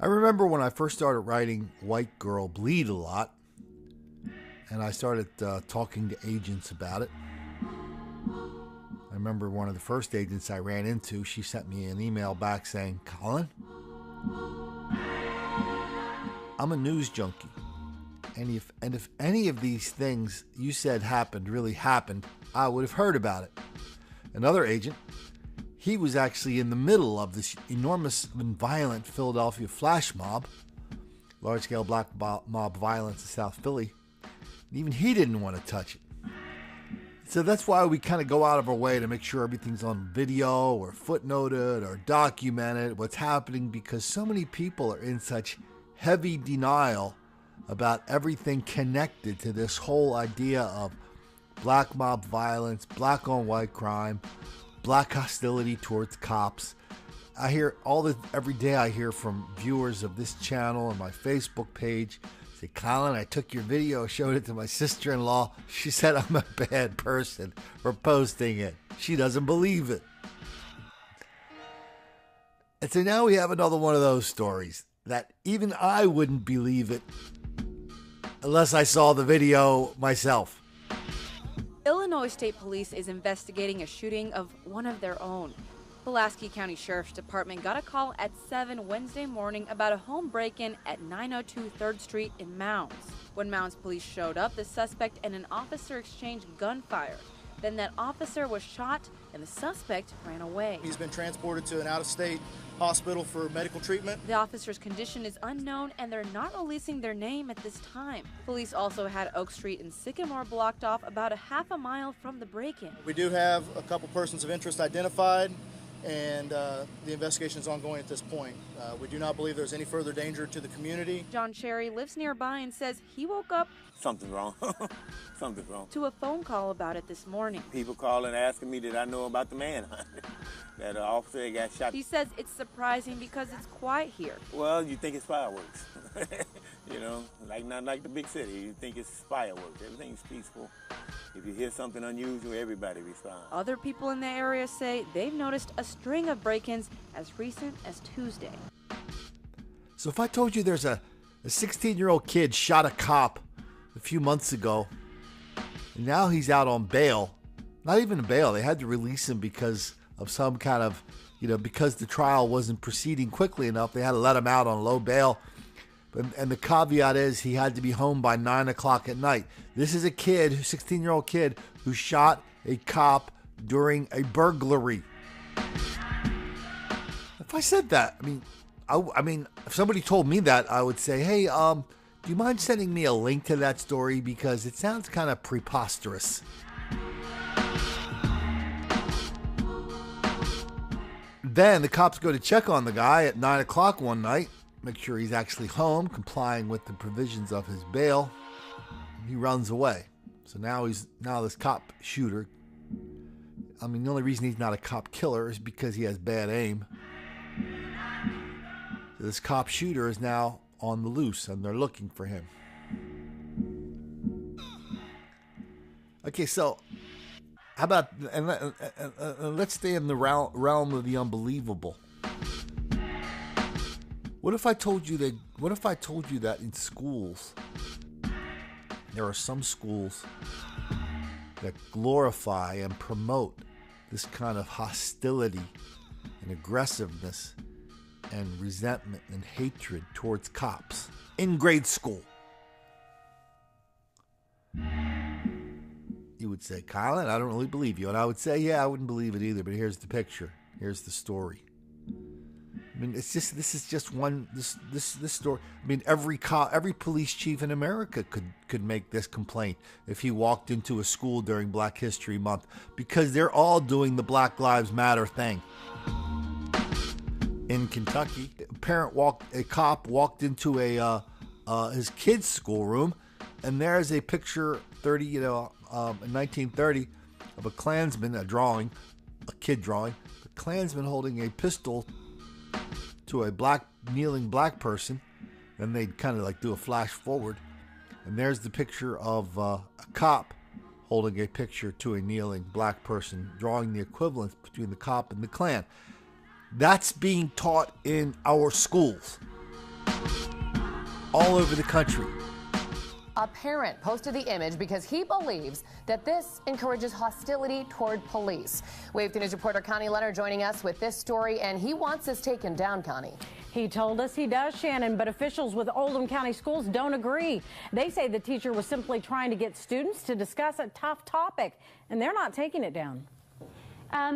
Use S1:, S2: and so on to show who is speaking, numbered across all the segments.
S1: I remember when I first started writing White Girl Bleed a lot, and I started talking to agents about it. I remember one of the first agents I ran into, she sent me an email back saying, "Colin, I'm a news junkie. And if any of these things you said happened really happened, I would have heard about it." Another agent, he was actually in the middle of this enormous and violent Philadelphia flash mob, large-scale black mob violence in South Philly. Even he didn't want to touch it. So that's why we kind of go out of our way to make sure everything's on video or footnoted or documented, what's happening, because so many people are in such heavy denial about everything connected to this whole idea of black mob violence, black on white crime, black hostility towards cops. I hear every day I hear from viewers of this channel and my Facebook page say, "Colin, I took your video, showed it to my sister-in-law. She said I'm a bad person for posting it. She doesn't believe it." And so now we have another one of those stories that even I wouldn't believe it unless I saw the video myself.
S2: Illinois State Police is investigating a shooting of one of their own. Pulaski County Sheriff's Department got a call at 7 Wednesday morning about a home break-in at 902 3rd Street in Mounds. When Mounds police showed up, the suspect and an officer exchanged gunfire. Then that officer was shot and the suspect ran away.
S3: He's been transported to an out-of-state hospital for medical treatment.
S2: The officer's condition is unknown and they're not releasing their name at this time. Police also had Oak Street and Sycamore blocked off about a half a mile from the break-in.
S3: We do have a couple persons of interest identified, and the investigation is ongoing at this point. We do not believe there's any further danger to the community.
S2: John Cherry lives nearby and says he woke up
S4: Something's wrong. Something's wrong.
S2: to a phone call about it this morning.
S4: People calling asking me did I know about the manhunt. That officer got shot.
S2: He says it's surprising because it's quiet here.
S4: Well, you think it's fireworks. You know, not like the big city. You think it's fireworks. Everything's peaceful. If you hear something unusual, everybody responds.
S2: Other people in the area say they've noticed a string of break-ins as recent as Tuesday.
S1: So if I told you there's a 16-year-old kid shot a cop a few months ago, and now he's out on bail, not even a bail, they had to release him because of some kind of, because the trial wasn't proceeding quickly enough, they had to let him out on low bail. And the caveat is he had to be home by 9 o'clock at night. This is a kid, a 16-year-old kid, who shot a cop during a burglary. If I said that, I mean, if somebody told me that, I would say, "Hey, do you mind sending me a link to that story? Because it sounds kind of preposterous." Then the cops go to check on the guy at 9 o'clock one night, make sure he's actually home, complying with the provisions of his bail. He runs away. So now this cop shooter, the only reason he's not a cop killer is because he has bad aim. So this cop shooter is now on the loose and they're looking for him. Okay, so how about, and let's stay in the realm of the unbelievable. What if I told you that in schools, there are some schools that glorify and promote this kind of hostility and aggressiveness and resentment and hatred towards cops in grade school? You would say, "Colin, I don't really believe you." And I would say, "Yeah, I wouldn't believe it either, but here's the picture. Here's the story." This story. Every police chief in America could make this complaint if he walked into a school during Black History Month, because they're all doing the Black Lives Matter thing. In Kentucky, a cop walked into his kid's schoolroom, and there's a picture in 1930 of a Klansman, a kid drawing, the Klansman holding a pistol to a kneeling black person. Then they'd kind of do a flash forward, and there's the picture of a cop holding a picture to a kneeling black person, drawing the equivalence between the cop and the Klan. That's being taught in our schools. all over the country.
S5: A parent posted the image because he believes that this encourages hostility toward police. Wave 2 News reporter Connie Leonard joining us with this story, and he wants this taken down, Connie.
S6: He told us he does, Shannon, but officials with Oldham County Schools don't agree. They say the teacher was simply trying to get students to discuss a tough topic, and they're not taking it down.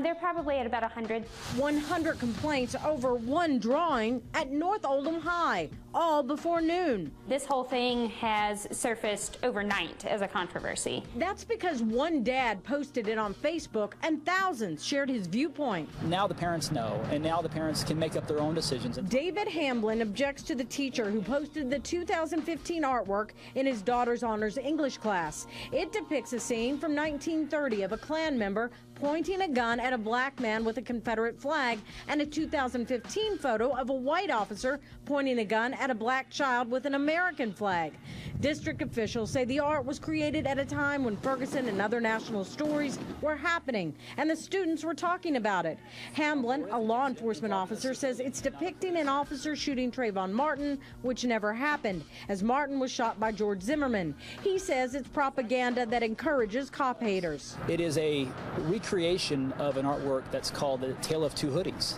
S7: They're probably at about 100.
S6: 100 complaints over one drawing at North Oldham High, all before noon.
S7: This whole thing has surfaced overnight as a controversy.
S6: That's because one dad posted it on Facebook and thousands shared his viewpoint.
S8: Now the parents know, and now the parents can make up their own decisions.
S6: David Hamblin objects to the teacher who posted the 2015 artwork in his daughter's honors English class. It depicts a scene from 1930 of a Klan member pointing a gun at a black man with a Confederate flag, and a 2015 photo of a white officer pointing a gun at a black child with an American flag. District officials say the art was created at a time when Ferguson and other national stories were happening, and the students were talking about it. Hamblin, a law enforcement officer, says it's depicting an officer shooting Trayvon Martin, which never happened, as Martin was shot by George Zimmerman. He says it's propaganda that encourages cop haters.
S8: It is a recreation of an artwork that's called The Tale of Two Hoodies,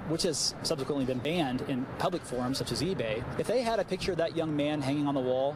S8: which has subsequently been banned in public forums such as eBay. If they had a picture of that young man hanging on the wall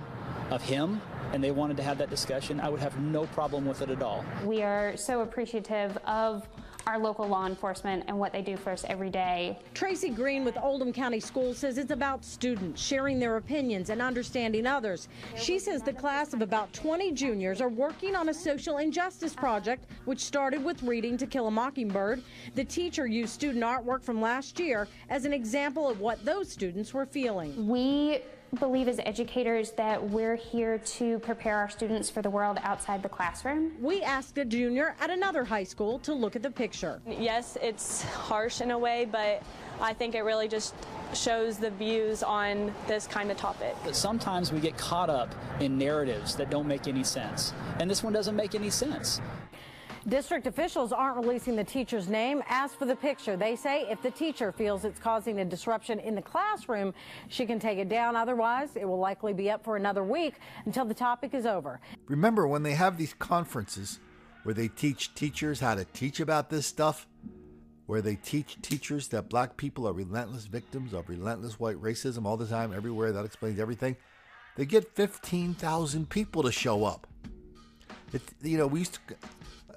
S8: of him and they wanted to have that discussion, I would have no problem with it at all.
S7: We are so appreciative of our local law enforcement and what they do for us every day.
S6: Tracy Green with Oldham County Schools says it's about students sharing their opinions and understanding others. She says the class of about 20 juniors are working on a social injustice project, which started with reading To Kill a Mockingbird. The teacher used student artwork from last year as an example of what those students were feeling.
S7: We believe as educators that we're here to prepare our students for the world outside the classroom.
S6: We asked a junior at another high school to look at the picture.
S9: Yes, it's harsh in a way, but I think it really just shows the views on this kind of topic.
S8: Sometimes we get caught up in narratives that don't make any sense, and this one doesn't make any sense.
S6: District officials aren't releasing the teacher's name. As for the picture, they say if the teacher feels it's causing a disruption in the classroom, she can take it down. Otherwise, it will likely be up for another week until the topic is over.
S1: Remember when they have these conferences where they teach teachers how to teach about this stuff, where they teach teachers that black people are relentless victims of relentless white racism all the time, everywhere, that explains everything. They get 15,000 people to show up.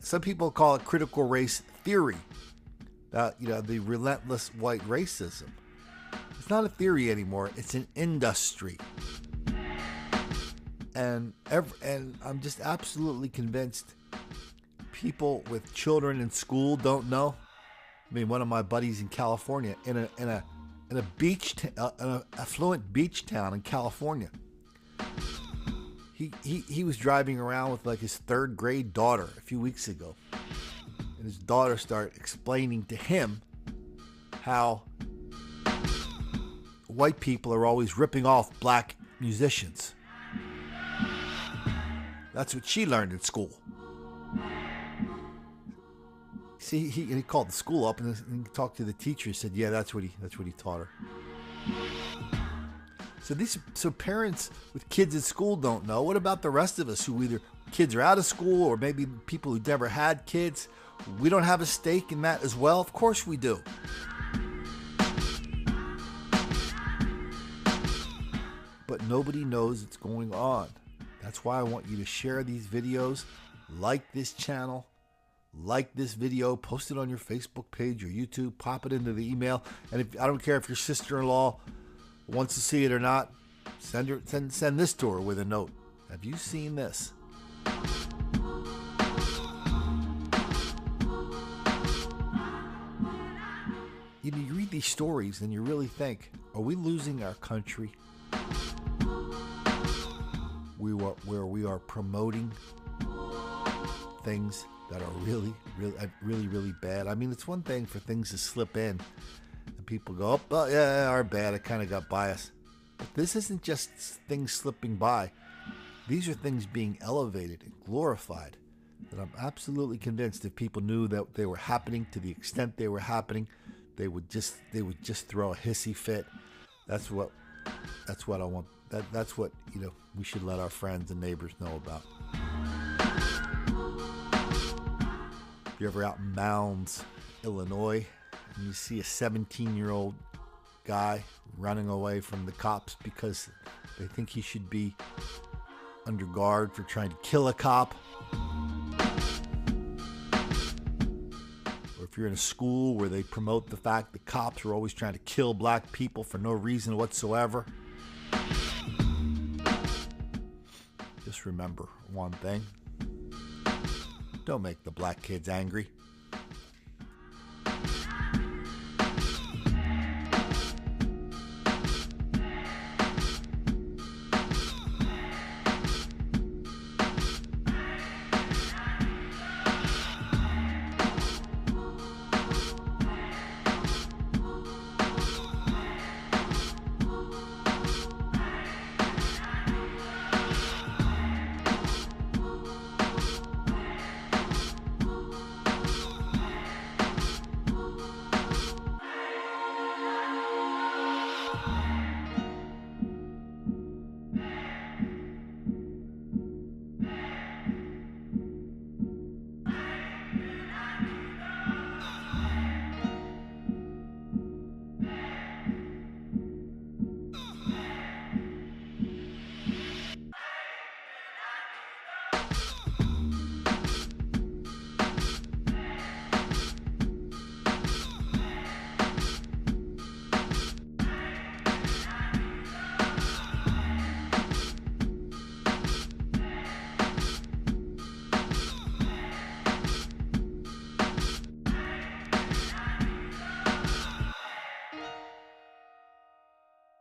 S1: Some people call it critical race theory, the relentless white racism. It's not a theory anymore. It's an industry. And I'm just absolutely convinced people with children in school don't know. I mean, one of my buddies in California, in an affluent beach town in California, He was driving around with like his third grade daughter a few weeks ago. And his daughter started explaining to him how white people are always ripping off black musicians. That's what she learned in school. See, he called the school up and he talked to the teacher. He said, yeah, that's what he taught her. So parents with kids at school don't know. What about the rest of us who either kids are out of school or maybe people who never had kids? We don't have a stake in that as well? Of course we do. But nobody knows what's going on. That's why I want you to share these videos, like this channel, like this video, post it on your Facebook page or YouTube, pop it into the email. And I don't care if your sister-in-law wants to see it or not, send this to her with a note. Have you seen this? You read these stories and you really think, are we losing our country? Where we are promoting things that are really bad. I mean, it's one thing for things to slip in and people go, oh yeah, are bad. It kind of got biased. But this isn't just things slipping by. These are things being elevated and glorified. And I'm absolutely convinced if people knew that they were happening to the extent they were happening, they would just throw a hissy fit. That's what That's what I want. That's what, we should let our friends and neighbors know about. If you're ever out in Mounds, Illinois, and you see a 17-year-old guy running away from the cops because they think he should be under guard for trying to kill a cop. Or if you're in a school where they promote the fact that cops are always trying to kill black people for no reason whatsoever. Just remember one thing. Don't make the black kids angry.